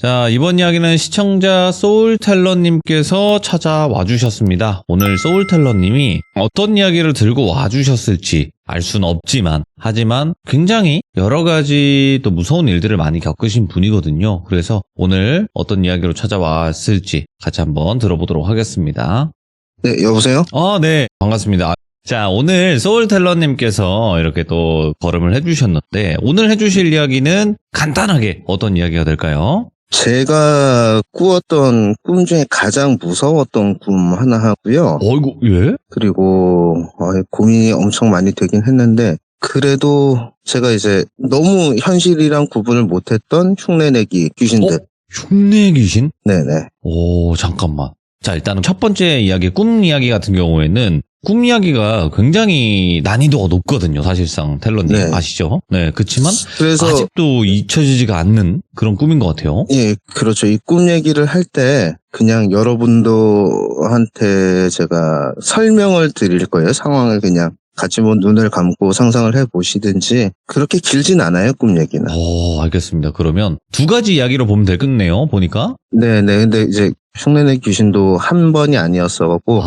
자, 이번 이야기는 시청자 소울텔러님께서 찾아와 주셨습니다. 오늘 소울텔러님이 어떤 이야기를 들고 와 주셨을지 알 수는 없지만, 하지만 굉장히 여러 가지 또 무서운 일들을 많이 겪으신 분이거든요. 그래서 오늘 어떤 이야기로 찾아왔을지 같이 한번 들어보도록 하겠습니다. 네, 여보세요? 네, 반갑습니다. 자, 오늘 소울텔러님께서 이렇게 또 걸음을 해주셨는데, 오늘 해주실 이야기는 간단하게 어떤 이야기가 될까요? 제가 꾸었던 꿈 중에 가장 무서웠던 꿈 하나 하고요. 어이구, 예? 그리고 고민이 엄청 많이 되긴 했는데, 그래도 제가 이제 너무 현실이랑 구분을 못했던 흉내내기 귀신들. 흉내 귀신? 네네. 오, 잠깐만. 자, 일단은 첫 번째 이야기, 꿈 이야기 같은 경우에는 꿈 이야기가 굉장히 난이도가 높거든요, 사실상. 텔러님 네. 아시죠? 네, 그렇지만 그래서 아직도 잊혀지지가 않는 그런 꿈인 것 같아요. 예, 그렇죠. 이 꿈 얘기를 할 때 그냥 여러분들한테 제가 설명을 드릴 거예요. 상황을 그냥 같이 뭐 눈을 감고 상상을 해보시든지. 그렇게 길진 않아요, 꿈 얘기는. 알겠습니다. 그러면 두 가지 이야기로 보면 되겠네요, 보니까. 네네. 근데 이제 흉내내 귀신도 한 번이 아니었어갖고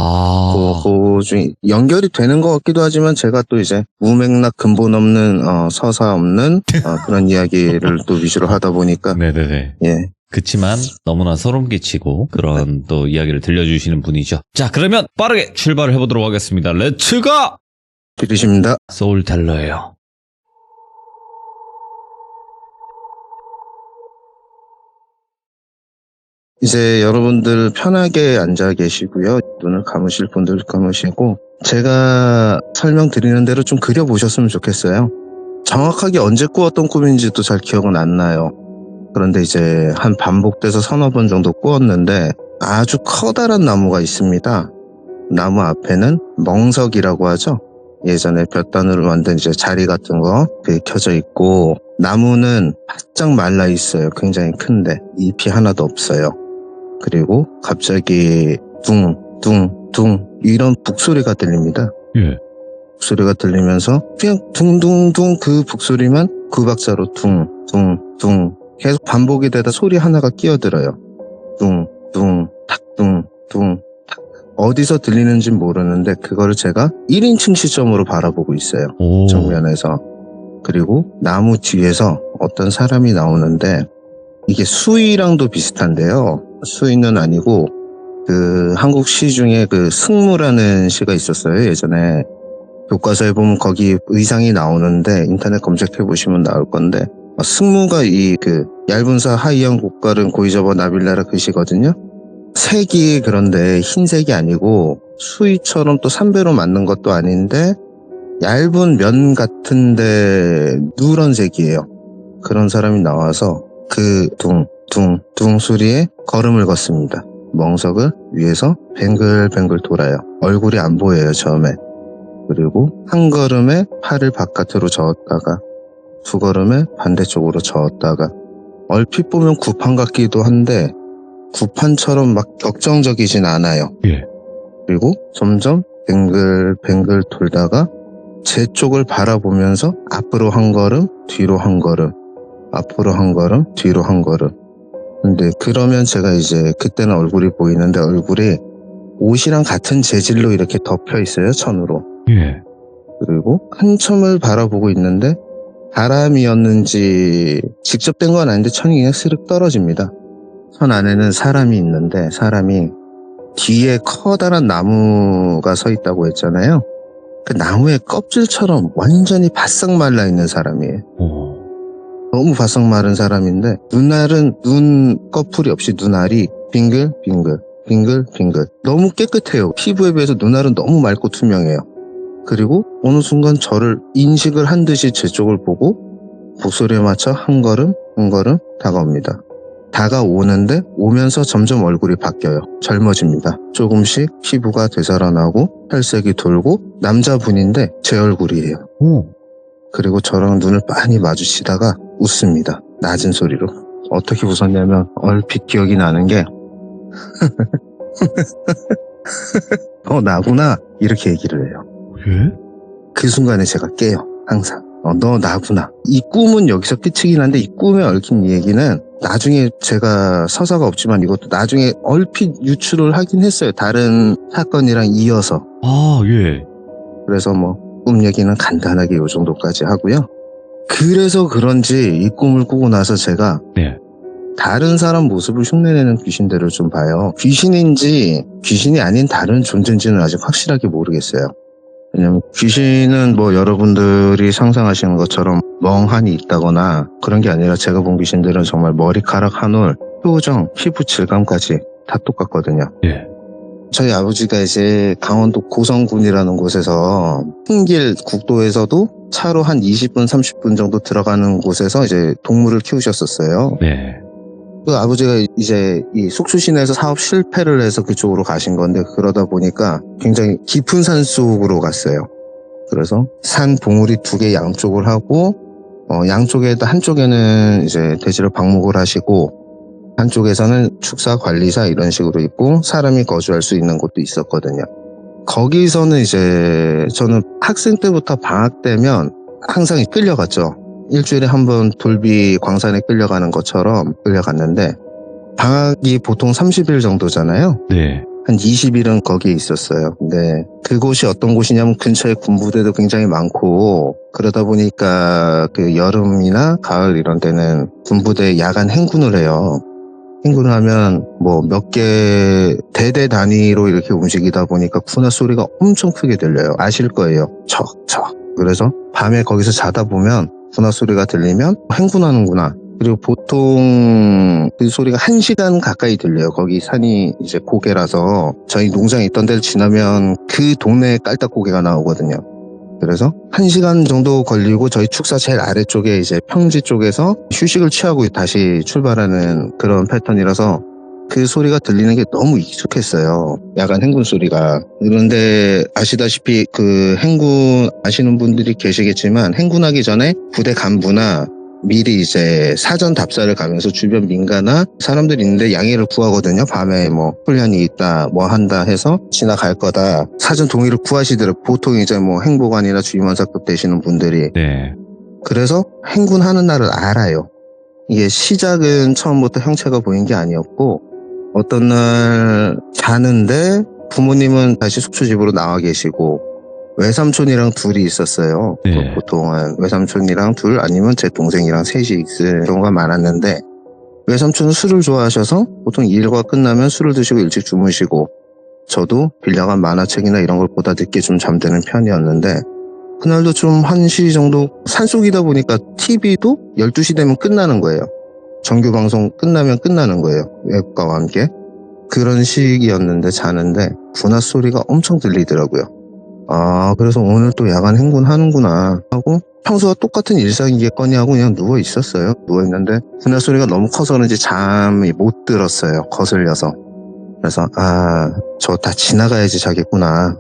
그 중에 연결이 되는 것 같기도 하지만 제가 또 이제 무맥락 근본 없는 서사 없는 그런 이야기를 또 위주로 하다 보니까 네네네. 예. 그치만 너무나 소름 끼치고 그런 또 이야기를 들려주시는 분이죠. 자, 그러면 빠르게 출발을 해보도록 하겠습니다. 렛츠고! 필이십니다. 소울텔러예요. 이제 여러분들 편하게 앉아 계시고요. 눈을 감으실 분들 감으시고 제가 설명드리는 대로 좀 그려보셨으면 좋겠어요. 정확하게 언제 꾸었던 꿈인지도 잘 기억은 안 나요. 그런데 이제 한 반복돼서 서너 번 정도 꾸었는데 아주 커다란 나무가 있습니다. 나무 앞에는 멍석이라고 하죠. 예전에 볕단으로 만든 이제 자리 같은 거 그게 켜져 있고 나무는 바짝 말라 있어요. 굉장히 큰데 잎이 하나도 없어요. 그리고 갑자기 둥둥둥 이런 북소리가 들립니다. 예. 북소리가 들리면서 그냥 둥둥둥 그 북소리만 그 박자로 둥둥둥 계속 반복이 되다 소리 하나가 끼어들어요. 둥둥 탁둥둥 탁. 어디서 들리는지는 모르는데 그거를 제가 1인칭 시점으로 바라보고 있어요. 정면에서. 그리고 나무 뒤에서 어떤 사람이 나오는데 이게 수의랑도 비슷한데요. 수의는 아니고 그 한국 시 중에 그 승무라는 시가 있었어요. 예전에 교과서에 보면 거기 의상이 나오는데 인터넷 검색해 보시면 나올 건데 승무가 이 그 얇은 사 하이양 곡가른 고이저버 나빌라라 그 시거든요. 색이 그런데 흰색이 아니고 수의처럼 또 삼배로 맞는 것도 아닌데 얇은 면 같은데 누런색이에요. 그런 사람이 나와서 그 둥둥둥 소리에 걸음을 걷습니다. 멍석을 위에서 뱅글뱅글 돌아요. 얼굴이 안 보여요, 처음에. 그리고 한 걸음에 팔을 바깥으로 저었다가 두 걸음에 반대쪽으로 저었다가 얼핏 보면 구판 같기도 한데 구판처럼 막 격정적이진 않아요. 예. 그리고 점점 뱅글뱅글 돌다가 제 쪽을 바라보면서 앞으로 한 걸음, 뒤로 한 걸음, 앞으로 한 걸음, 뒤로 한 걸음. 근데 그러면 제가 이제 그때는 얼굴이 보이는데 얼굴이 옷이랑 같은 재질로 이렇게 덮여 있어요, 천으로. 예. 그리고 한참을 바라보고 있는데 바람이었는지 직접 된 건 아닌데 천이 그냥 스륵 떨어집니다. 천 안에는 사람이 있는데 사람이 뒤에 커다란 나무가 서 있다고 했잖아요. 그 나무의 껍질처럼 완전히 바싹 말라 있는 사람이에요. 너무 바싹 마른 사람인데 눈알은 눈꺼풀이 없이 눈알이 빙글빙글 빙글빙글 너무 깨끗해요. 피부에 비해서 눈알은 너무 맑고 투명해요. 그리고 어느 순간 저를 인식을 한 듯이 제 쪽을 보고 목소리에 맞춰 한 걸음 한 걸음 다가옵니다. 다가오는데 오면서 점점 얼굴이 바뀌어요. 젊어집니다. 조금씩 피부가 되살아나고 혈색이 돌고 남자분인데 제 얼굴이에요. 그리고 저랑 눈을 빤히 마주치다가 웃습니다. 낮은 소리로. 어떻게 웃었냐면 얼핏 기억이 나는 게 나구나 이렇게 얘기를 해요. 예? 그 순간에 제가 깨요. 항상 너 나구나. 이 꿈은 여기서 끝이긴 한데 이 꿈에 얽힌 얘기는 나중에 제가 서사가 없지만 이것도 나중에 얼핏 유출을 하긴 했어요. 다른 사건이랑 이어서. 아, 예. 그래서 뭐 꿈 얘기는 간단하게 요 정도까지 하고요. 그래서 그런지 이 꿈을 꾸고 나서 제가 네. 다른 사람 모습을 흉내내는 귀신들을 좀 봐요. 귀신인지 귀신이 아닌 다른 존재인지는 아직 확실하게 모르겠어요. 왜냐면 귀신은 뭐 여러분들이 상상하시는 것처럼 멍하니 있다거나 그런 게 아니라 제가 본 귀신들은 정말 머리카락 한 올, 표정, 피부 질감까지 다 똑같거든요. 예. 저희 아버지가 이제 강원도 고성군이라는 곳에서 흰길 국도에서도 차로 한 20분, 30분 정도 들어가는 곳에서 이제 동물을 키우셨었어요. 네. 그 아버지가 이제 이 속초시내에서 사업 실패를 해서 그쪽으로 가신 건데 그러다 보니까 굉장히 깊은 산 속으로 갔어요. 그래서 산 봉우리 2개 양쪽을 하고 양쪽에다 한쪽에는 이제 돼지를 방목을 하시고 한쪽에서는 축사 관리사 이런 식으로 있고 사람이 거주할 수 있는 곳도 있었거든요. 거기서는 이제 저는 학생 때부터 방학 되면 항상 끌려갔죠. 일주일에 한 번 돌비 광산에 끌려가는 것처럼 끌려갔는데 방학이 보통 30일 정도잖아요. 네. 한 20일은 거기에 있었어요. 근데 그곳이 어떤 곳이냐면 근처에 군부대도 굉장히 많고 그러다 보니까 그 여름이나 가을 이런 때는 군부대 야간 행군을 해요. 행군을 하면 뭐 몇 개 대대 단위로 이렇게 움직이다 보니까 군화 소리가 엄청 크게 들려요. 아실 거예요. 척척. 그래서 밤에 거기서 자다 보면 군화 소리가 들리면 행군하는구나. 그리고 보통 그 소리가 1시간 가까이 들려요. 거기 산이 이제 고개라서 저희 농장 있던 데를 지나면 그 동네에 깔딱고개가 나오거든요. 그래서 1시간 정도 걸리고 저희 축사 제일 아래쪽에 이제 평지 쪽에서 휴식을 취하고 다시 출발하는 그런 패턴이라서 그 소리가 들리는 게 너무 익숙했어요. 야간 행군 소리가. 그런데 아시다시피 그 행군 아시는 분들이 계시겠지만 행군하기 전에 부대 간부나 미리 이제 사전 답사를 가면서 주변 민가나 사람들이 있는데 양해를 구하거든요. 밤에 뭐 훈련이 있다, 뭐 한다 해서 지나갈 거다. 사전 동의를 구하시더라고요. 보통 이제 뭐 행보관이나 주임원사급 되시는 분들이. 네. 그래서 행군하는 날을 알아요. 이게 시작은 처음부터 형체가 보인 게 아니었고 어떤 날 자는데 부모님은 다시 속초 집으로 나와 계시고 외삼촌이랑 둘이 있었어요. 네. 보통은 외삼촌이랑 둘 아니면 제 동생이랑 셋이 있을 경우가 많았는데 외삼촌은 술을 좋아하셔서 보통 일과 끝나면 술을 드시고 일찍 주무시고 저도 빌려간 만화책이나 이런 걸 보다 늦게 좀 잠드는 편이었는데 그날도 좀 1시 정도 산속이다 보니까 TV도 12시 되면 끝나는 거예요. 정규 방송 끝나면 끝나는 거예요. 외국과와 함께. 그런 시기였는데 자는데 군화 소리가 엄청 들리더라고요. 아, 그래서 오늘 또 야간 행군하는구나 하고 평소와 똑같은 일상이겠거니 하고 그냥 누워 있었어요. 누워 있는데 군화 소리가 너무 커서 그런지 잠이 못 들었어요. 거슬려서. 그래서 저 다 지나가야지 자겠구나.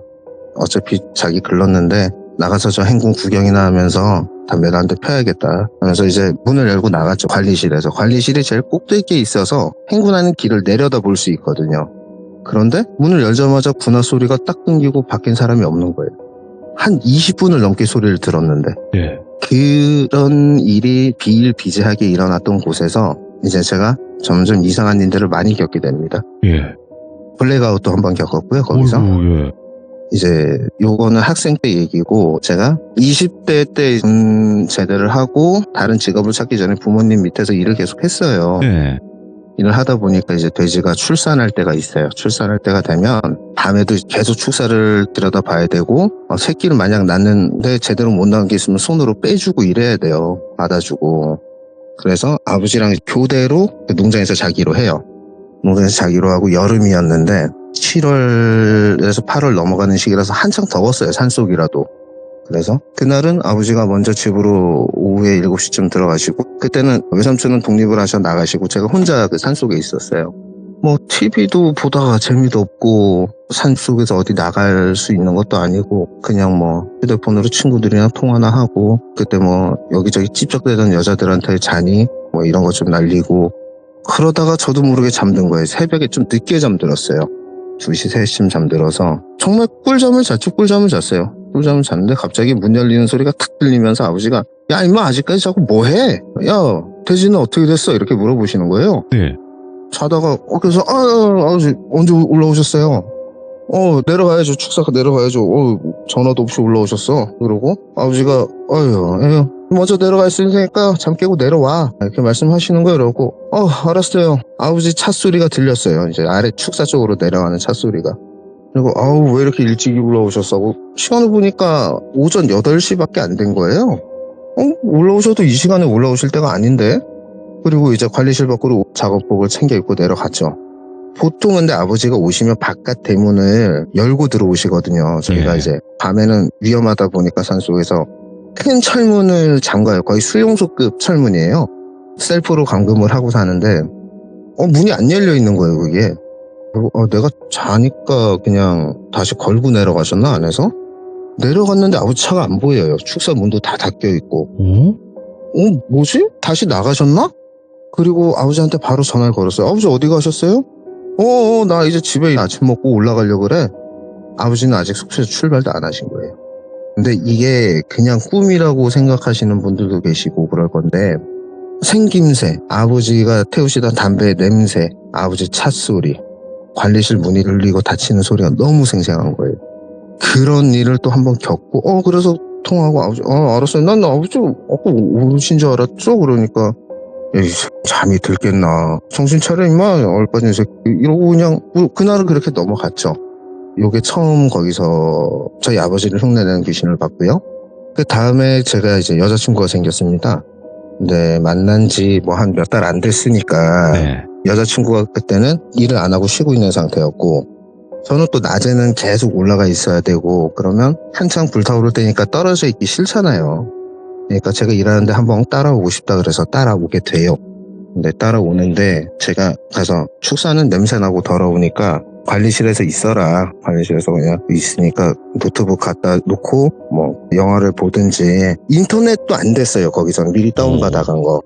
어차피 자기 글렀는데 나가서 저 행군 구경이나 하면서 담배를 한 대 펴야겠다 하면서 이제 문을 열고 나갔죠. 관리실에서. 관리실이 제일 꼭대기에 있어서 행군하는 길을 내려다 볼 수 있거든요. 그런데 문을 열자마자 군화 소리가 딱 끊기고 바뀐 사람이 없는 거예요. 한 20분을 넘게 소리를 들었는데 예. 그런 일이 비일비재하게 일어났던 곳에서 이제 제가 점점 이상한 일들을 많이 겪게 됩니다. 예. 블랙아웃도 한번 겪었고요. 거기서. 예. 이제 요거는 학생 때 얘기고 제가 20대 때 제대를 하고 다른 직업을 찾기 전에 부모님 밑에서 일을 계속 했어요. 네. 일을 하다 보니까 이제 돼지가 출산할 때가 있어요. 출산할 때가 되면 밤에도 계속 축사를 들여다봐야 되고 새끼를 만약 낳는데 제대로 못 낳은 게 있으면 손으로 빼주고 이래야 돼요. 받아주고. 그래서 아버지랑 교대로 농장에서 자기로 해요. 농장에서 자기로 하고 여름이었는데 7월에서 8월 넘어가는 시기라서 한창 더웠어요. 산속이라도. 그래서 그날은 아버지가 먼저 집으로 오후에 7시쯤 들어가시고 그때는 외삼촌은 독립을 하셔 나가시고 제가 혼자 그 산속에 있었어요. 뭐 TV도 보다가 재미도 없고 산속에서 어디 나갈 수 있는 것도 아니고 그냥 뭐 휴대폰으로 친구들이랑 통화나 하고 그때 뭐 여기저기 찝쩍대던 여자들한테 자니 뭐 이런 거 좀 날리고 그러다가 저도 모르게 잠든 거예요. 새벽에 좀 늦게 잠들었어요. 2시, 3시쯤 잠들어서 정말 꿀잠을 잤어요. 꿀잠을 잤는데 갑자기 문 열리는 소리가 탁 들리면서 아버지가 야 임마 아직까지 자꾸 뭐해? 야 돼지는 어떻게 됐어? 이렇게 물어보시는 거예요. 네. 자다가 그래서 아버지 언제 올라오셨어요? 내려가야죠. 축사가 내려가야죠. 전화도 없이 올라오셨어. 그러고 아버지가 에휴 먼저 내려가 있을 테니까 잠 깨고 내려와 이렇게 말씀하시는 거예요. 그러고 알았어요. 아버지 차 소리가 들렸어요. 이제 아래 축사 쪽으로 내려가는 차 소리가. 그리고 왜 이렇게 일찍 올라오셨어? 시간을 보니까 오전 8시밖에 안 된 거예요. 올라오셔도 이 시간에 올라오실 때가 아닌데? 그리고 이제 관리실 밖으로 작업복을 챙겨 입고 내려갔죠. 보통 근데 아버지가 오시면 바깥 대문을 열고 들어오시거든요. 저희가 예. 이제 밤에는 위험하다 보니까 산속에서 큰 철문을 잠가요. 거의 수용소급 철문이에요. 셀프로 감금을 하고 사는데 문이 안 열려 있는 거예요, 그게. 그리고 내가 자니까 그냥 다시 걸고 내려가셨나 안에서? 내려갔는데 아버지 차가 안 보여요. 축사 문도 다 닫혀 있고. 뭐지? 다시 나가셨나? 그리고 아버지한테 바로 전화를 걸었어요. 아버지 어디 가셨어요? 나 이제 집에 아침 먹고 올라가려고 그래. 아버지는 아직 숙소에서 출발도 안 하신 거예요. 근데 이게 그냥 꿈이라고 생각하시는 분들도 계시고 그럴 건데 생김새, 아버지가 태우시던 담배 냄새, 아버지 차 소리, 관리실 문이 열리고 닫히는 소리가 너무 생생한 거예요. 그런 일을 또 한번 겪고 그래서 통화하고 아버지 알았어요. 난 아버지 아까 오신 줄 알았죠? 그러니까 에이 잠이 들겠나 정신 차려 임마 얼빠진 새끼 이러고 그냥 그날은 그렇게 넘어갔죠. 요게 처음 거기서 저희 아버지를 흉내내는 귀신을 봤고요. 그 다음에 제가 이제 여자친구가 생겼습니다. 근데 만난 지 뭐 한 몇 달 안 됐으니까 네. 여자친구가 그때는 일을 안 하고 쉬고 있는 상태였고 저는 또 낮에는 계속 올라가 있어야 되고 그러면 한창 불타오를 때니까 떨어져 있기 싫잖아요. 그러니까 제가 일하는데 한번 따라오고 싶다 그래서 따라오게 돼요. 근데 따라오는데 제가 가서 축사는 냄새나고 더러우니까 관리실에서 있어라. 관리실에서 그냥 있으니까 노트북 갖다 놓고 뭐 영화를 보든지 인터넷도 안 됐어요. 거기선 미리 다운받아간 거.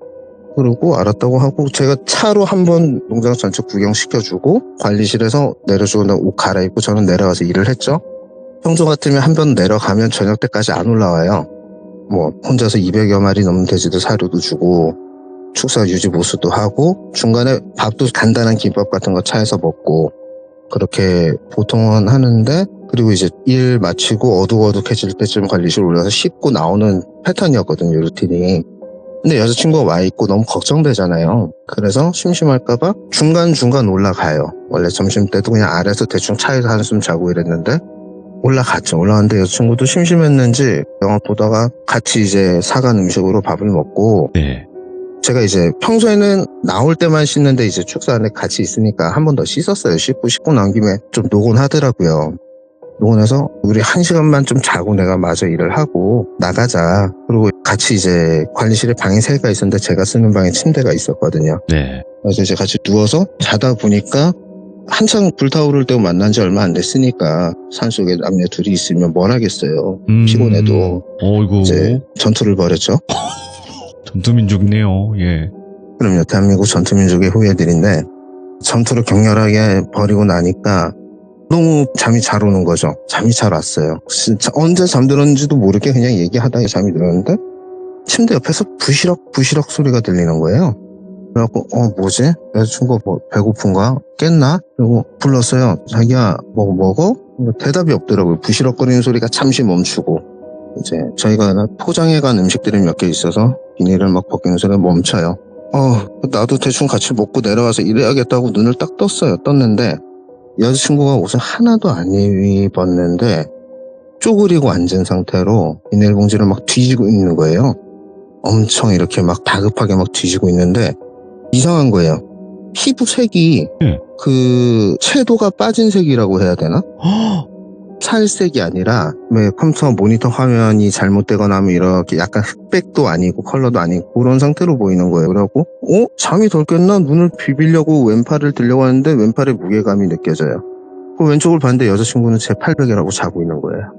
그러고 알았다고 하고 제가 차로 한번 농장 전체 구경시켜주고 관리실에서 내려주고 옷 갈아입고 저는 내려가서 일을 했죠. 평소 같으면 한 번 내려가면 저녁 때까지 안 올라와요. 뭐 혼자서 200여 마리 넘는 돼지도 사료도 주고 축사 유지 보수도 하고 중간에 밥도 간단한 김밥 같은 거 차에서 먹고 그렇게 보통은 하는데 그리고 이제 일 마치고 어둑어둑해질 때쯤 관리실 올라서 씻고 나오는 패턴이었거든요, 루틴이. 근데 여자친구가 와 있고 너무 걱정되잖아요. 그래서 심심할까봐 중간중간 올라가요. 원래 점심때도 그냥 아래서 대충 차에서 한숨 자고 이랬는데 올라갔죠. 올라갔는데 여자친구도 심심했는지 영화 보다가 같이 이제 사간 음식으로 밥을 먹고 네. 제가 이제 평소에는 나올 때만 씻는데 이제 축사 안에 같이 있으니까 한 번 더 씻었어요. 씻고 나온 김에 좀 노곤하더라고요. 노곤해서 우리 1시간만 좀 자고 내가 마저 일을 하고 나가자. 그리고 같이 이제 관리실에 방이 3개가 있었는데 제가 쓰는 방에 침대가 있었거든요. 네. 그래서 이제 같이 누워서 자다 보니까 한창 불타오를 때 만난 지 얼마 안 됐으니까 산속에 남녀 둘이 있으면 뭘 하겠어요. 피곤해도 어이구. 이제 전투를 벌였죠. 전투민족이네요. 예. 그럼요. 대한민국 전투민족의 후예들인데 전투를 격렬하게 벌이고 나니까 너무 잠이 잘 오는 거죠. 잠이 잘 왔어요. 진짜 언제 잠들었는지도 모르게 그냥 얘기하다가 잠이 들었는데 침대 옆에서 부시럭 소리가 들리는 거예요. 그래갖고 뭐지? 여자친구가 뭐 배고픈가? 깼나? 그리고 불렀어요. 자기야 뭐 먹어? 대답이 없더라고요. 부시럭거리는 소리가 잠시 멈추고 이제 저희가 포장해간 음식들이 몇 개 있어서 비닐을 막 벗기는 소리가 멈춰요. 나도 대충 같이 먹고 내려가서 일해야겠다고 눈을 딱 떴는데 여자친구가 옷을 하나도 안 입었는데 쪼그리고 앉은 상태로 비닐봉지를 막 뒤지고 있는 거예요. 엄청 이렇게 막 다급하게 막 뒤지고 있는데 이상한 거예요. 피부색이 그 채도가 빠진 색이라고 해야 되나? 살색이 아니라 왜 컴퓨터 모니터 화면이 잘못되거나 하면 이렇게 약간 흑백도 아니고 컬러도 아니고 그런 상태로 보이는 거예요. 그래갖고 잠이 덜 깼나? 눈을 비비려고 왼팔을 들려고 하는데 왼팔에 무게감이 느껴져요. 그 왼쪽을 봤는데 여자친구는 제 팔베개라고 자고 있는 거예요.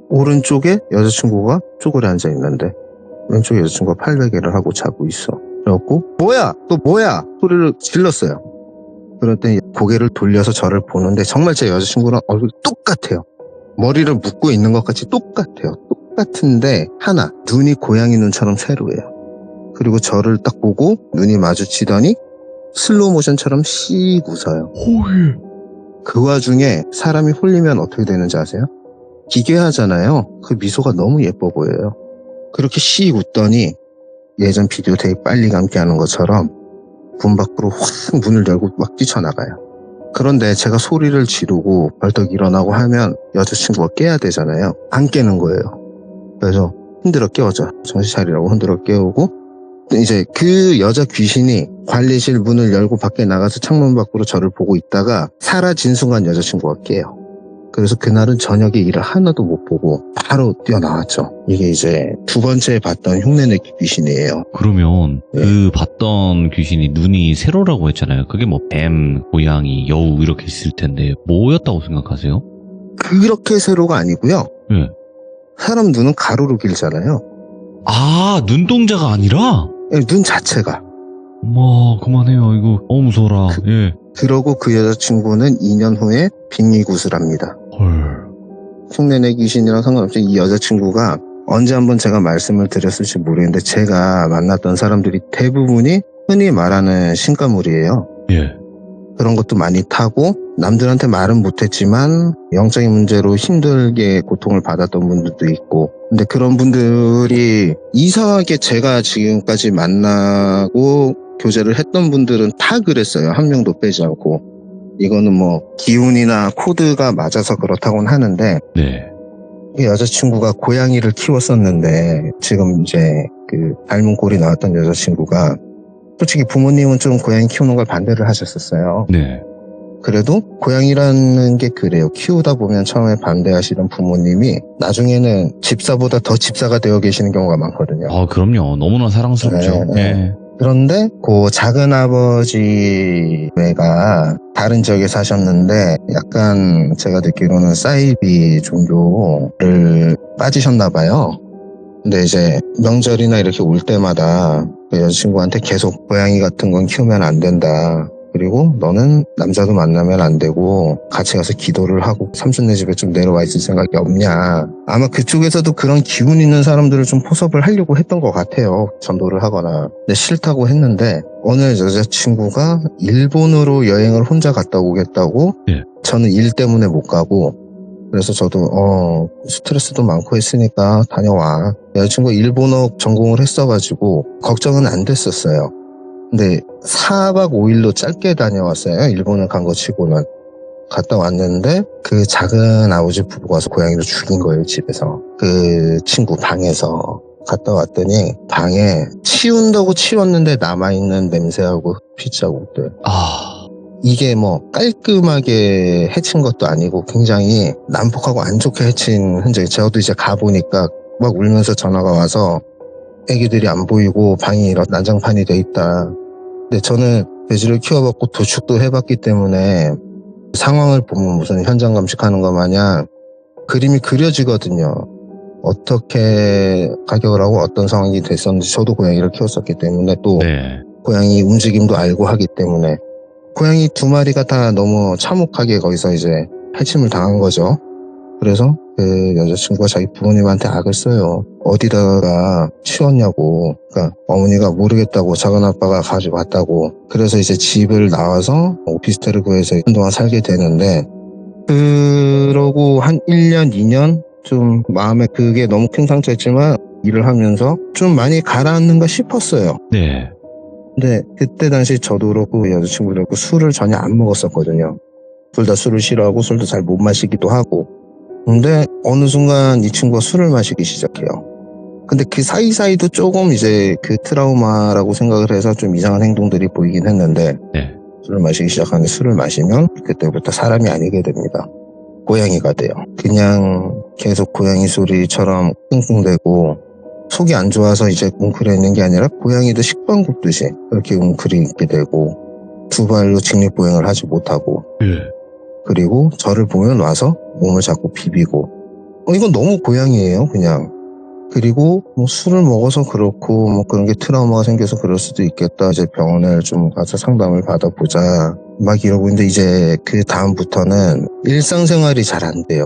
오른쪽에 여자친구가 쪼그려 앉아 있는데 왼쪽에 여자친구가 팔베개를 하고 자고 있어. 그래갖고 뭐야? 너 뭐야? 소리를 질렀어요. 그랬더니 고개를 돌려서 저를 보는데 정말 제 여자친구랑 얼굴이 똑같아요. 머리를 묶고 있는 것 같이 똑같아요. 똑같은데 하나 눈이 고양이 눈처럼 새로해요. 그리고 저를 딱 보고 눈이 마주치더니 슬로우 모션처럼 씩 웃어요. 예. 그 와중에 사람이 홀리면 어떻게 되는지 아세요? 기괴하잖아요. 그 미소가 너무 예뻐 보여요. 그렇게 씩 웃더니 예전 비디오 되게 빨리 감기 하는 것처럼 문 밖으로 확 문을 열고 막 뛰쳐나가요. 그런데 제가 소리를 지르고 벌떡 일어나고 하면 여자친구가 깨야 되잖아요. 안 깨는 거예요. 그래서 흔들어 깨워줘. 정신 차리라고 흔들어 깨우고, 이제 그 여자 귀신이 관리실 문을 열고 밖에 나가서 창문 밖으로 저를 보고 있다가 사라진 순간 여자친구가 깨요. 그래서 그날은 저녁에 일을 하나도 못 보고 바로 뛰어나왔죠. 이게 이제 두 번째 봤던 흉내내기 귀신이에요. 그러면 네. 그 봤던 귀신이 눈이 세로라고 했잖아요. 그게 뭐 뱀, 고양이, 여우 이렇게 있을 텐데 뭐였다고 생각하세요? 그렇게 세로가 아니고요. 예. 사람 눈은 가로로 길잖아요. 아, 눈동자가 아니라? 눈 자체가. 엄마, 그만해요. 이거 무서워라. 예. 그러고 그 여자친구는 2년 후에 빙의굿을 합니다. 헐. 흉내내 귀신이랑 상관없이 이 여자친구가 언제 한번 제가 말씀을 드렸을지 모르겠는데 제가 만났던 사람들이 대부분이 흔히 말하는 신가물이에요. 예. 그런 것도 많이 타고 남들한테 말은 못했지만 영적인 문제로 힘들게 고통을 받았던 분들도 있고, 근데 그런 분들이 이상하게 제가 지금까지 만나고 교제를 했던 분들은 다 그랬어요. 한 명도 빼지 않고. 이거는 뭐 기운이나 코드가 맞아서 그렇다고는 하는데, 네. 이 여자친구가 고양이를 키웠었는데 지금 이제 그 닮은 꼴이 나왔던 여자친구가 솔직히 부모님은 좀 고양이 키우는 걸 반대를 하셨었어요. 네. 그래도 고양이라는 게 그래요. 키우다 보면 처음에 반대하시던 부모님이 나중에는 집사보다 더 집사가 되어 계시는 경우가 많거든요. 아, 그럼요. 너무나 사랑스럽죠. 네, 예. 그런데 그 작은 아버지가 다른 지역에 사셨는데 약간 제가 듣기로는 사이비 종교를 빠지셨나 봐요. 근데 이제 명절이나 이렇게 올 때마다 그 여자친구한테 계속 고양이 같은 건 키우면 안 된다. 그리고 너는 남자도 만나면 안 되고 같이 가서 기도를 하고 삼촌네 집에 좀 내려와 있을 생각이 없냐. 아마 그쪽에서도 그런 기운 있는 사람들을 좀 포섭을 하려고 했던 것 같아요. 전도를 하거나. 근데 싫다고 했는데 어느 여자친구가 일본으로 여행을 혼자 갔다 오겠다고 예. 저는 일 때문에 못 가고, 그래서 저도 스트레스도 많고 했으니까 다녀와. 여자친구가 일본어 전공을 했어가지고 걱정은 안 됐었어요. 근데 4박 5일로 짧게 다녀왔어요. 일본을 간 거 치고는. 갔다 왔는데 그 작은 아버지 부부가 와서 고양이를 죽인 거예요, 집에서. 그 친구 방에서. 갔다 왔더니 방에 치운다고 치웠는데 남아있는 냄새하고 피자국들. 아, 이게 뭐 깔끔하게 해친 것도 아니고 굉장히 난폭하고 안 좋게 해친 흔적이. 저도 이제 가보니까 막 울면서 전화가 와서 애기들이 안 보이고 방이 이런 난장판이 돼 있다. 근데 저는 돼지를 키워봤고 도축도 해봤기 때문에 상황을 보면 무슨 현장 감식하는 것 마냥 그림이 그려지거든요. 어떻게 가격을 하고 어떤 상황이 됐었는지. 저도 고양이를 키웠었기 때문에 또 네. 고양이 움직임도 알고 하기 때문에. 고양이 2마리가 다 너무 참혹하게 거기서 이제 해침을 당한 거죠. 그래서 그 여자친구가 자기 부모님한테 악을 써요. 어디다가 치웠냐고. 그러니까 어머니가 모르겠다고 작은 아빠가 가지고 왔다고. 그래서 이제 집을 나와서 오피스텔을 구해서 한동안 살게 되는데, 그러고 한 1년, 2년 좀 마음에 그게 너무 큰 상처였지만 일을 하면서 좀 많이 가라앉는가 싶었어요. 네. 근데 그때 당시 저도 그렇고 여자친구도 그렇고 술을 전혀 안 먹었었거든요. 둘 다 술을 싫어하고 술도 잘 못 마시기도 하고. 근데 어느 순간 이 친구가 술을 마시기 시작해요. 근데 그 사이사이도 조금 이제 그 트라우마라고 생각을 해서 좀 이상한 행동들이 보이긴 했는데, 네. 술을 마시기 시작하는데 술을 마시면 그때부터 사람이 아니게 됩니다. 고양이가 돼요. 그냥 계속 고양이 소리처럼 끙끙대고 속이 안 좋아서 이제 웅크리는 게 아니라 고양이도 식빵 굽듯이 그렇게 웅크리게 되고, 2발로 직립보행을 하지 못하고, 예. 그리고 저를 보면 와서 몸을 자꾸 비비고. 이건 너무 고양이에요, 그냥. 그리고 뭐 술을 먹어서 그렇고 뭐 그런 게 트라우마가 생겨서 그럴 수도 있겠다. 이제 병원을 좀 가서 상담을 받아보자. 막 이러고 있는데 이제 그 다음부터는 일상생활이 잘 안 돼요.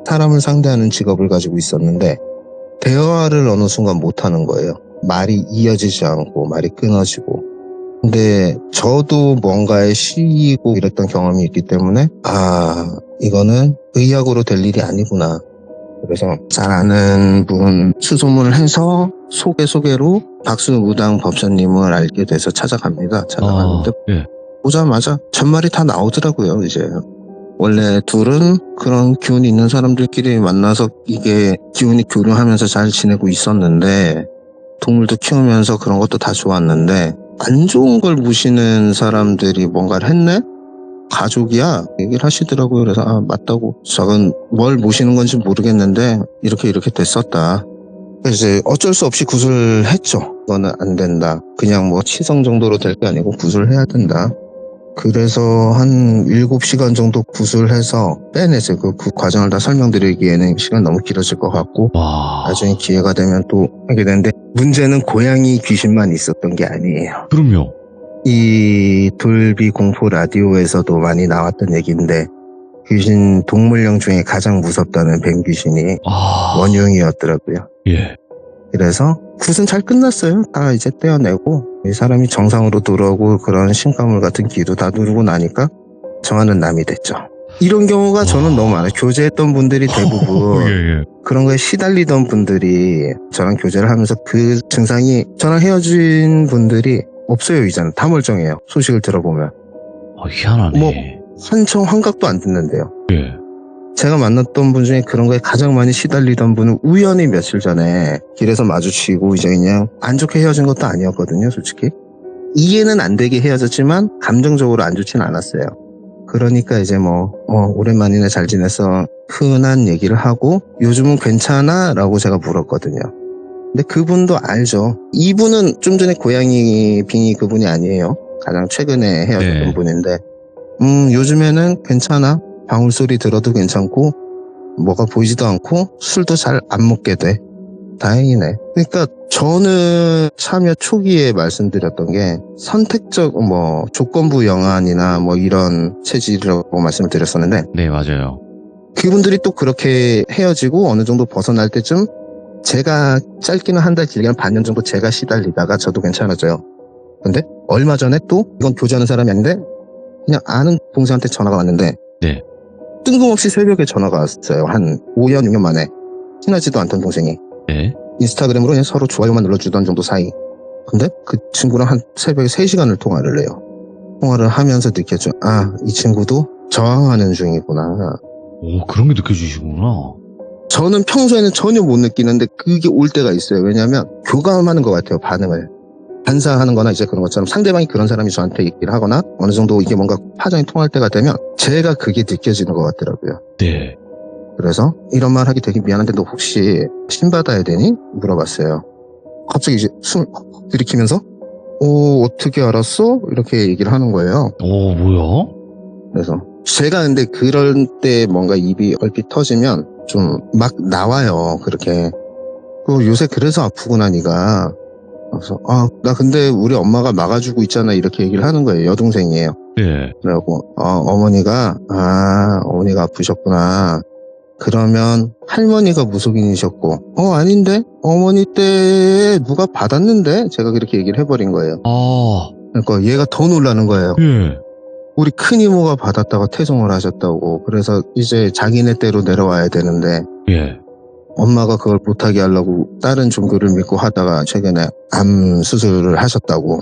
사람을 상대하는 직업을 가지고 있었는데 대화를 어느 순간 못 하는 거예요. 말이 이어지지 않고 말이 끊어지고. 근데 저도 뭔가에 쉬이고 이랬던 경험이 있기 때문에 이거는 의학으로 될 일이 아니구나. 그래서 잘 아는 분 수소문을 해서 소개로 박수무당 법사님을 알게 돼서 찾아갑니다. 찾아가는데 예. 보자마자 전말이 다 나오더라고요. 이제 원래 둘은 그런 기운이 있는 사람들끼리 만나서 이게 기운이 교류하면서 잘 지내고 있었는데, 동물도 키우면서 그런 것도 다 좋았는데 안 좋은 걸 모시는 사람들이 뭔가를 했네? 가족이야? 얘기를 하시더라고요. 그래서 맞다고. 저건 뭘 모시는 건지 모르겠는데 이렇게 됐었다. 그래서 이제 어쩔 수 없이 구술을 했죠. 이거는 안 된다. 그냥 뭐 치성 정도로 될 게 아니고 구술을 해야 된다. 그래서 한 7시간 정도 구술해서 빼냈어요. 그 과정을 다 설명드리기에는 시간 너무 길어질 것 같고, 와. 나중에 기회가 되면 또 하게 되는데, 문제는 고양이 귀신만 있었던 게 아니에요. 그럼요. 이 돌비 공포 라디오에서도 많이 나왔던 얘기인데, 귀신 동물령 중에 가장 무섭다는 뱀 귀신이 원흉이었더라고요. 예. 그래서 굿은 잘 끝났어요. 다 이제 떼어내고 이 사람이 정상으로 돌아오고 그런 신가물 같은 기도 다 누르고 나니까 정하는 남이 됐죠. 이런 경우가 저는 너무 많아요. 교제했던 분들이 대부분 예. 그런 거에 시달리던 분들이 저랑 교제를 하면서 그 증상이, 저랑 헤어진 분들이 없어요. 이제는 다 멀쩡해요. 소식을 들어보면. 희한하네. 뭐 한청 환각도 안 듣는데요. 예. 제가 만났던 분 중에 그런 거에 가장 많이 시달리던 분은 우연히 며칠 전에 길에서 마주치고 이제 그냥 안 좋게 헤어진 것도 아니었거든요, 솔직히. 이해는 안 되게 헤어졌지만 감정적으로 안 좋진 않았어요. 그러니까 이제 오랜만이네 잘 지냈어 흔한 얘기를 하고 요즘은 괜찮아? 라고 제가 물었거든요. 근데 그분도 알죠. 이분은 좀 전에 고양이 빙이 그분이 아니에요. 가장 최근에 헤어졌던 분인데 요즘에는 괜찮아. 방울소리 들어도 괜찮고 뭐가 보이지도 않고 술도 잘 안 먹게 돼. 다행이네. 그러니까 저는 참여 초기에 말씀드렸던 게 선택적 조건부 영안이나 이런 체질이라고 말씀을 드렸었는데, 네, 맞아요. 그분들이 또 그렇게 헤어지고 어느 정도 벗어날 때쯤 제가 짧게는 한 달 길게는 반년 정도 제가 시달리다가 저도 괜찮아져요. 근데 얼마 전에 또 이건 교제하는 사람이 아닌데 그냥 아는 동생한테 전화가 왔는데 네. 뜬금없이 새벽에 전화가 왔어요. 한 5년, 6년 만에. 친하지도 않던 동생이. 네. 인스타그램으로 그냥 서로 좋아요만 눌러주던 정도 사이. 근데 그 친구랑 한 새벽에 3시간을 통화를 해요. 통화를 하면서 느꼈죠. 이 친구도 저항하는 중이구나. 오, 그런 게 느껴지시구나. 저는 평소에는 전혀 못 느끼는데 그게 올 때가 있어요. 왜냐하면 교감하는 것 같아요, 반응을. 반사하는 거나 이제 그런 것처럼 상대방이 그런 사람이 저한테 얘기를 하거나 어느 정도 이게 뭔가 파장이 통할 때가 되면 제가 그게 느껴지는 것 같더라고요. 네. 그래서 이런 말 하기 되게 미안한데 너 혹시 신 받아야 되니? 물어봤어요. 갑자기 이제 숨을 들이키면서 어떻게 알았어? 이렇게 얘기를 하는 거예요. 오, 뭐야? 그래서 제가 근데 그럴 때 뭔가 입이 얼핏 터지면 좀 막 나와요. 그렇게. 요새 그래서 아프구나 네가. 그래서 나 근데 우리 엄마가 막아주고 있잖아 이렇게 얘기를 하는 거예요. 여동생이에요. 예. 그래갖고 어머니가 아프셨구나. 그러면 할머니가 무속인이셨고 아닌데 어머니 때 누가 받았는데 제가 그렇게 얘기를 해버린 거예요. 그러니까 얘가 더 놀라는 거예요. 예. 우리 큰 이모가 받았다가 퇴송을 하셨다고. 그래서 이제 자기네 때로 내려와야 되는데 예. 엄마가 그걸 못하게 하려고 다른 종교를 믿고 하다가 최근에 암 수술을 하셨다고.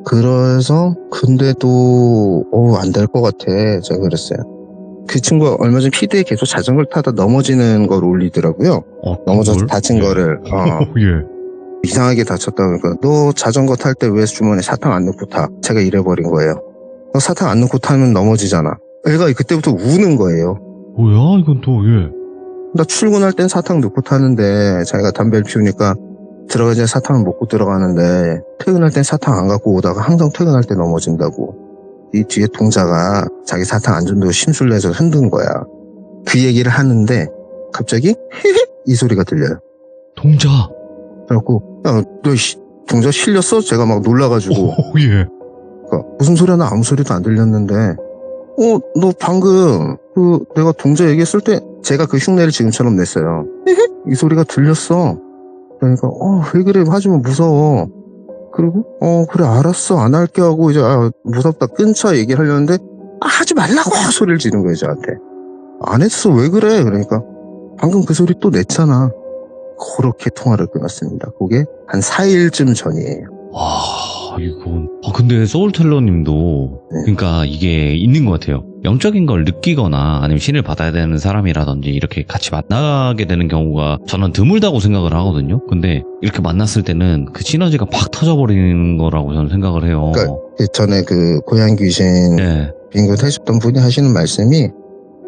그래서 근데도 안 될 것 같아. 제가 그랬어요. 그 친구가 얼마 전 피드에 계속 자전거를 타다 넘어지는 걸 올리더라고요. 넘어져서 다친 거를. 예. 이상하게 다쳤다. 그러니까 너 자전거 탈 때 왜 주머니에 사탕 안 넣고 타? 제가 이래버린 거예요. 너 사탕 안 넣고 타면 넘어지잖아. 애가 그때부터 우는 거예요. 뭐야 이건 또. 예. 나 출근할 땐 사탕 넣고 타는데 자기가 담배를 피우니까 들어가기 전에 사탕을 먹고 들어가는데 퇴근할 땐 사탕 안 갖고 오다가 항상 퇴근할 때 넘어진다고. 이 뒤에 동자가 자기 사탕 안 준다고 심술내서 흔든 거야. 그 얘기를 하는데 갑자기 이 소리가 들려요. 동자. 그래갖고 야, 너 동자 실렸어? 제가 막 놀라가지고. 예. 그러니까 무슨 소리야? 나 아무 소리도 안 들렸는데 너 방금 내가 동자 얘기했을 때 제가 그 흉내를 지금처럼 냈어요. 이 소리가 들렸어. 그러니까 왜 그래 하지만 무서워. 그리고 그래 알았어 안 할게 하고 이제 무섭다 끊자 얘기를 하려는데 하지 말라고 소리를 지른 거예요 저한테. 안 했어 왜 그래 그러니까 방금 그 소리 또 냈잖아. 그렇게 통화를 끊었습니다. 그게 한 4일쯤 전이에요. 와, 이건. 근데 소울텔러님도, 네. 그러니까 이게 있는 것 같아요. 영적인 걸 느끼거나 아니면 신을 받아야 되는 사람이라든지 이렇게 같이 만나게 되는 경우가 저는 드물다고 생각을 하거든요. 근데 이렇게 만났을 때는 그 시너지가 팍 터져버리는 거라고 저는 생각을 해요. 그러니까 전에 그 고양 귀신 네. 빙긋 해줬던 분이 하시는 말씀이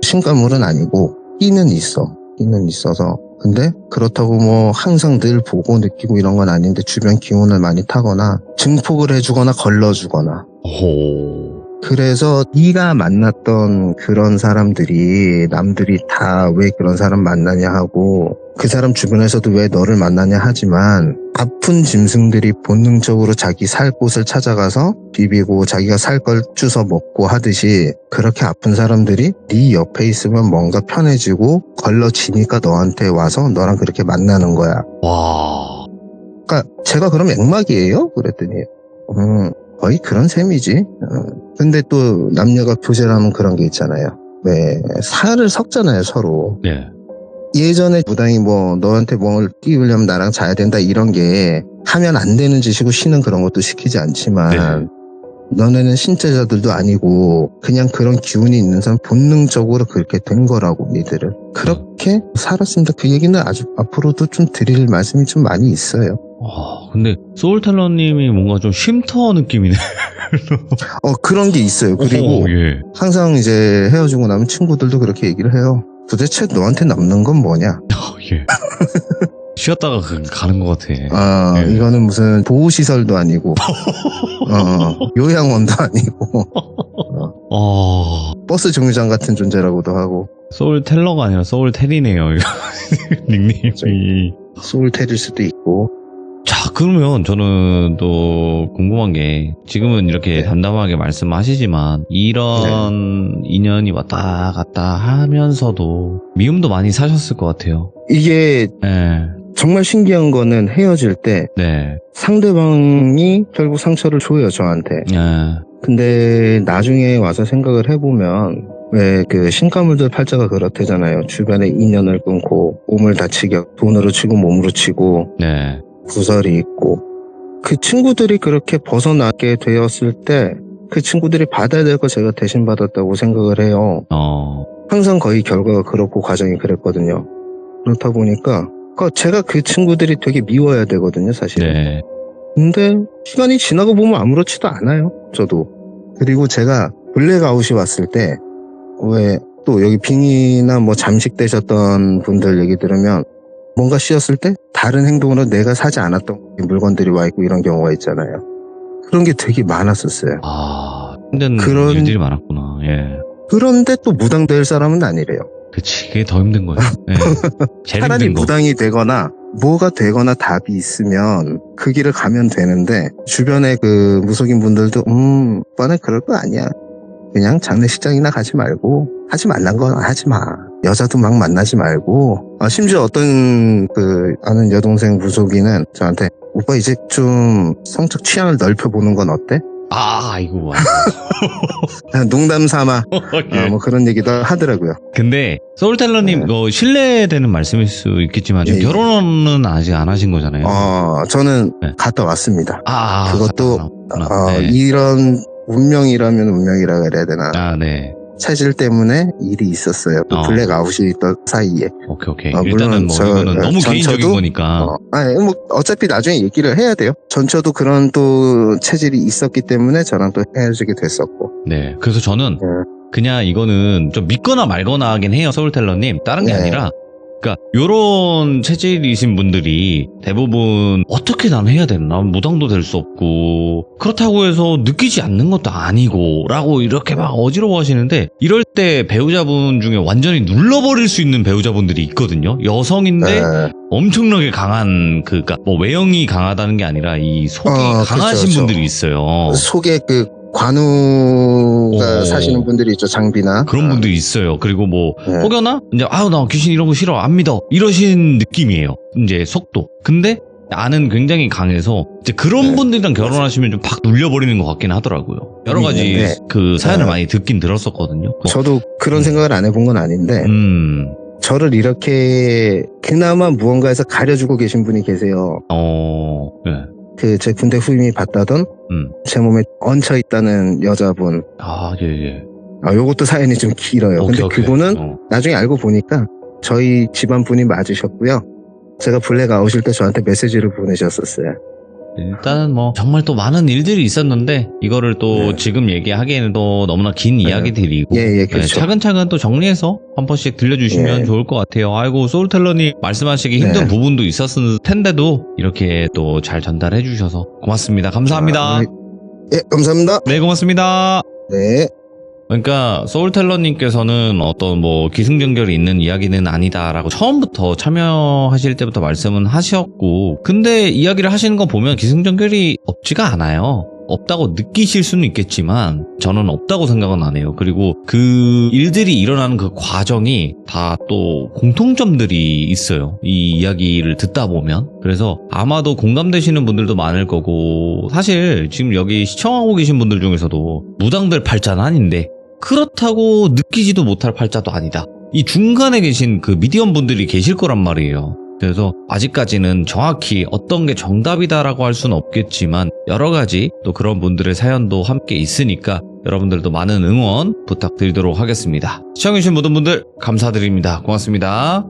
신가물은 아니고 끼는 있어서 근데 그렇다고 뭐 항상 늘 보고 느끼고 이런 건 아닌데 주변 기운을 많이 타거나 증폭을 해주거나 걸러주거나 오. 그래서 네가 만났던 그런 사람들이 남들이 다 왜 그런 사람 만나냐 하고 그 사람 주변에서도 왜 너를 만나냐 하지만 아픈 짐승들이 본능적으로 자기 살 곳을 찾아가서 비비고 자기가 살 걸 주워 먹고 하듯이 그렇게 아픈 사람들이 네 옆에 있으면 뭔가 편해지고 걸러지니까 너한테 와서 너랑 그렇게 만나는 거야. 와. 그러니까 제가 그럼 액막이에요? 그랬더니 거의 그런 셈이지. 근데 또 남녀가 교제라면 그런 게 있잖아요. 왜 살을 섞잖아요 서로. 네. 예전에 무당이 뭐 너한테 뭘 띄우려면 나랑 자야 된다 이런 게 하면 안 되는 짓이고 신은 그런 것도 시키지 않지만 너네는 신자자들도 아니고 그냥 그런 기운이 있는 사람 본능적으로 그렇게 된 거라고 니들은 그렇게 살았습니다. 그 얘기는 아주 앞으로도 좀 드릴 말씀이 좀 많이 있어요. 근데 소울텔러님이 뭔가 좀 쉼터 느낌이네. 그런 게 있어요. 그리고 예. 항상 이제 헤어지고 나면 친구들도 그렇게 얘기를 해요. 도대체 너한테 남는 건 뭐냐? 예. 쉬었다가 가는 것 같아. 예. 이거는 무슨 보호시설도 아니고, 요양원도 아니고, 버스 정류장 같은 존재라고도 하고, 소울텔러가 아니라 소울텔이네요. 닉네임이. 소울텔일 수도 있고. 자, 그러면 저는 또 궁금한 게 지금은 이렇게 네. 담담하게 말씀하시지만 이런 인연이 왔다 갔다 하면서도 미움도 많이 사셨을 것 같아요. 이게 네. 정말 신기한 거는 헤어질 때 네. 상대방이 결국 상처를 줘요, 저한테. 네. 근데 나중에 와서 생각을 해보면 왜 그 신가물들 팔자가 그렇대잖아요. 주변에 인연을 끊고 몸을 다치게 돈으로 치고 몸으로 치고 네. 구설이 있고 그 친구들이 그렇게 벗어나게 되었을 때 그 친구들이 받아야 될 거 제가 대신 받았다고 생각을 해요. 항상 거의 결과가 그렇고 과정이 그랬거든요. 그렇다 보니까 제가 그 친구들이 되게 미워야 되거든요, 사실은. 네. 근데 시간이 지나고 보면 아무렇지도 않아요, 저도. 그리고 제가 블랙아웃이 왔을 때 왜 또 여기 빙의나 뭐 잠식되셨던 분들 얘기 들으면 뭔가 씌었을 때 다른 행동으로 내가 사지 않았던 물건들이 와 있고 이런 경우가 있잖아요. 그런 게 되게 많았었어요. 힘든 그런- 일들이 많았구나. 예. 그런데 또 무당 될 사람은 아니래요. 그치. 그게 더 힘든 거예요. 예. 제일 차라리 힘든 거. 무당이 되거나 뭐가 되거나 답이 있으면 그 길을 가면 되는데 주변에 그 무속인 분들도 오빠는 그럴 거 아니야. 그냥 장례식장이나 가지 말고 하지 말란 건 하지 마. 여자도 막 만나지 말고 심지어 어떤 그 아는 여동생 무속인은 저한테 오빠 이제 좀 성적 취향을 넓혀보는 건 어때? 이거 와. 그냥 농담 삼아 예. 뭐 그런 얘기도 하더라고요. 근데 소울텔러님 신뢰되는 말씀일 수 있겠지만 지금 예, 예. 결혼은 아직 안 하신 거잖아요. 저는 네. 갔다 왔습니다. 그것도 네. 이런 운명이라면 운명이라 그래야 되나. 네. 체질 때문에 일이 있었어요. 또 블랙아웃이 있던 사이에. 오케이. 물론 일단은 뭐 이거는 너무 개인적인 거니까. 뭐 어차피 나중에 얘기를 해야 돼요. 전처도 그런 또 체질이 있었기 때문에 저랑 또 헤어지게 됐었고. 네. 그래서 저는 그냥 이거는 좀 믿거나 말거나 하긴 해요, 소울텔러님. 다른 게 네. 아니라. 그러니까 요런 체질이신 분들이 대부분 어떻게 난 해야 되나? 난 무당도 될 수 없고 그렇다고 해서 느끼지 않는 것도 아니고 라고 이렇게 막 어지러워 하시는데 이럴 때 배우자분 중에 완전히 눌러버릴 수 있는 배우자분들이 있거든요. 여성인데 엄청나게 강한 그러니까 뭐 외형이 강하다는 게 아니라 이 속이 강하신 그쵸. 분들이 있어요. 속에 그 관우가 오. 사시는 분들이 있죠. 장비나 그런 분들이 있어요. 그리고 뭐 네. 혹여나 이제 아우 나 귀신 이런 거 싫어 안 믿어 이러신 느낌이에요. 이제 속도. 근데 아는 굉장히 강해서 이제 그런 네. 분들이랑 결혼하시면 좀 팍 눌려버리는 것 같긴 하더라고요. 여러 가지 네. 그 사연을 네. 많이 듣긴 들었었거든요. 뭐, 저도 그런 생각을 안 해본 건 아닌데 저를 이렇게 그나마 무언가에서 가려주고 계신 분이 계세요. 네. 그 제 군대 후임이 봤다던 제 몸에 얹혀 있다는 여자분. 아, 예. 요것도 사연이 좀 길어요. 근데 오케이. 그분은 나중에 알고 보니까 저희 집안 분이 맞으셨고요. 제가 블랙아웃일 때 저한테 메시지를 보내셨었어요. 일단은 뭐 정말 또 많은 일들이 있었는데 이거를 또 네. 지금 얘기하기에는 또 너무나 긴 이야기들이고 예, 그렇죠. 차근차근 또 정리해서 한 번씩 들려주시면 예. 좋을 것 같아요. 아이고 소울텔러님 말씀하시기 힘든 네. 부분도 있었을 텐데도 이렇게 또 잘 전달해 주셔서 고맙습니다. 감사합니다. 예, 감사합니다. 네, 고맙습니다. 네. 그러니까 소울텔러님께서는 어떤 뭐 기승전결이 있는 이야기는 아니다라고 처음부터 참여하실 때부터 말씀은 하셨고, 근데 이야기를 하시는 거 보면 기승전결이 없지가 않아요. 없다고 느끼실 수는 있겠지만 저는 없다고 생각은 안 해요. 그리고 그 일들이 일어나는 그 과정이 다 또 공통점들이 있어요. 이 이야기를 듣다 보면. 그래서 아마도 공감되시는 분들도 많을 거고, 사실 지금 여기 시청하고 계신 분들 중에서도 무당들 팔자는 아닌데 그렇다고 느끼지도 못할 팔자도 아니다. 이 중간에 계신 그 미디엄 분들이 계실 거란 말이에요. 그래서 아직까지는 정확히 어떤 게 정답이다라고 할 수는 없겠지만 여러 가지 또 그런 분들의 사연도 함께 있으니까 여러분들도 많은 응원 부탁드리도록 하겠습니다. 시청해주신 모든 분들 감사드립니다. 고맙습니다.